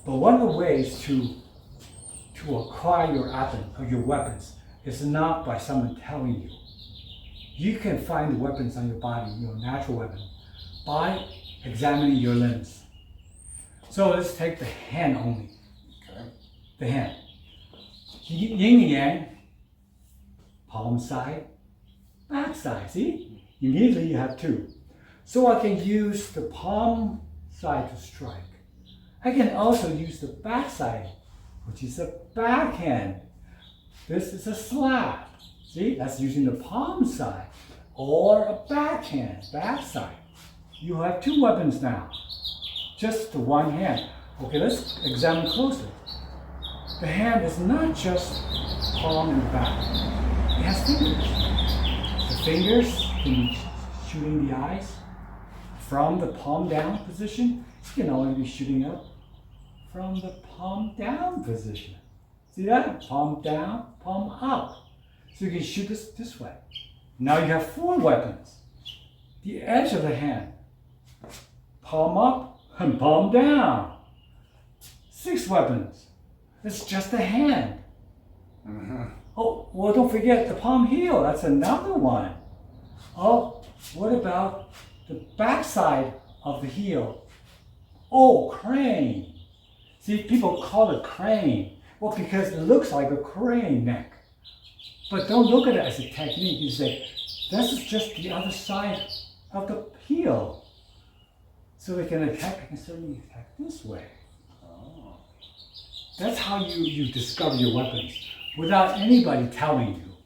But one of the ways to acquire your weapons is not by someone telling you. You can find the weapons on your body, your natural weapon, by examining your limbs. So let's take the hand only. Okay. The hand. Yin-Yang, palm side, back side. See? Immediately you have two. So I can use the palm side to strike. I can also use the back side, which is a backhand. This is a slap. See? That's using the palm side or a backhand, back side. You have two weapons now. Just the one hand. Okay, let's examine closely. The hand is not just palm and back. It has fingers. The fingers can be shooting the eyes. From the palm down position, you can only be shooting up from the palm down position. See that? Palm down, palm up. So you can shoot this way. Now you have four weapons. The edge of the hand. Palm up and palm down. 6 weapons. It's just a hand. Mm-hmm. Oh, well, don't forget the palm heel. That's another one. Oh, what about the backside of the heel? Oh, crane. See, people call it crane. Well, because it looks like a crane neck. But don't look at it as a technique. You say, this is just the other side of the heel. So they can attack, I can certainly attack this way. Oh. That's how you discover your weapons, without anybody telling you.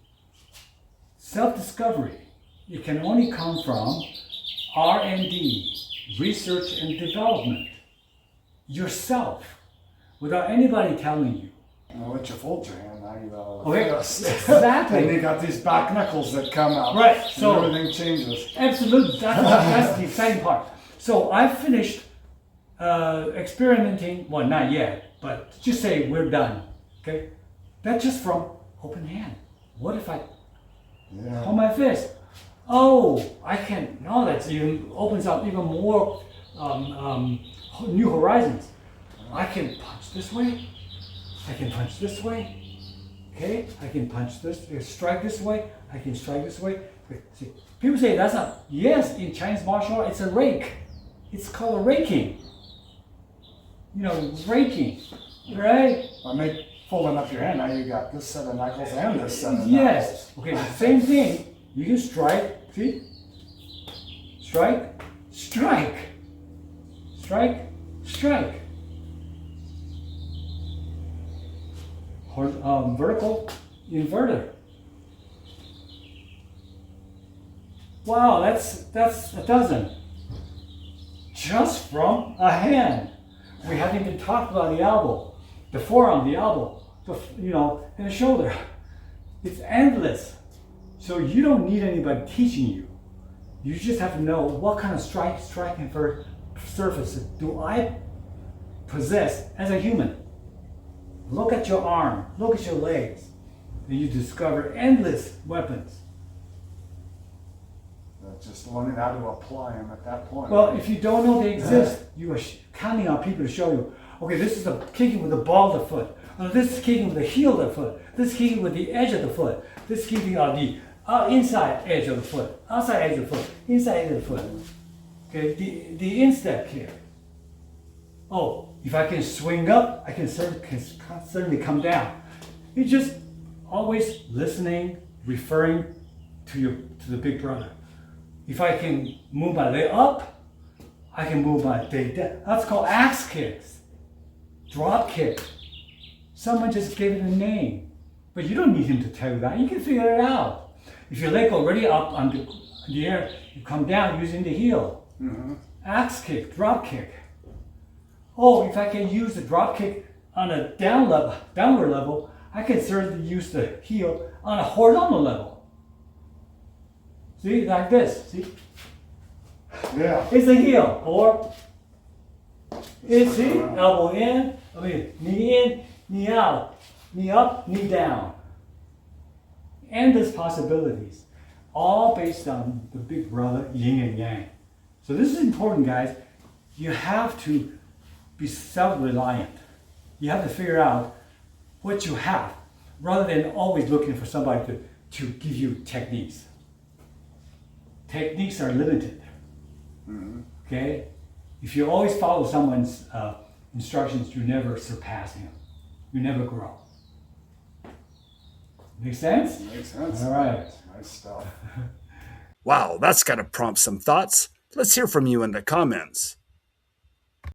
Self-discovery. It can only come from R&D, research and development. Yourself, without anybody telling you. Well, let you fold your hand, now you got Okay, fist. exactly. And you got these back knuckles that come out. Right, so everything changes. Absolutely, that's the exciting part. So I finished experimenting, well, not yet, but just say we're done, okay? That's just from open hand. What if I hold my fist? Oh, I can, no, that even opens up even more new horizons. I can punch this way. I can punch this way. Okay, I can punch this, strike this way. I can strike this way. See, people say that's not, yes, in Chinese martial art, it's a rake. It's called a raking. You know, raking, right? I make folding up your hand, now you got this set of knuckles and this set of knuckles. Yes, okay, the same thing. You can strike, see? Strike, strike, strike, strike. Vertical inverter. Wow, that's a dozen. Just from a hand. We haven't even talked about the elbow, the forearm, the elbow, and the shoulder. It's endless. So you don't need anybody teaching you. You just have to know what kind of striking surface do I possess as a human. Look at your arm, look at your legs, and you discover endless weapons. Just learning how to apply them at that point. Well, if you don't know they exist, you are counting on people to show you, okay, this is the kicking with the ball of the foot. This is kicking with the heel of the foot. This is kicking with the edge of the foot. This is kicking on the inside edge of the foot, outside edge of the foot, inside edge of the foot. Okay, the instep kick. Oh, if I can swing up, I can certainly come down. You just always listening, referring to the big brother. If I can move my leg up, I can move my leg down. That's called axe kicks, drop kick. Someone just gave it a name, but you don't need him to tell you that. You can figure it out. If your leg already up on the air, you come down using the heel. Mm-hmm. Axe kick, drop kick. Oh, if I can use the drop kick on a downward level, I can certainly use the heel on a horizontal level. See, like this, see? Yeah. It's a heel, or it's see, elbow in, knee out, knee up, knee down. Endless possibilities, all based on the big brother, yin and yang. So this is important, guys. You have to be self-reliant. You have to figure out what you have rather than always looking for somebody to give you techniques. Techniques are limited. Okay? If you always follow someone's instructions, you never surpass him. You never grow. Make sense? Makes sense. All right. Nice stuff. Wow, that's got to prompt some thoughts. Let's hear from you in the comments.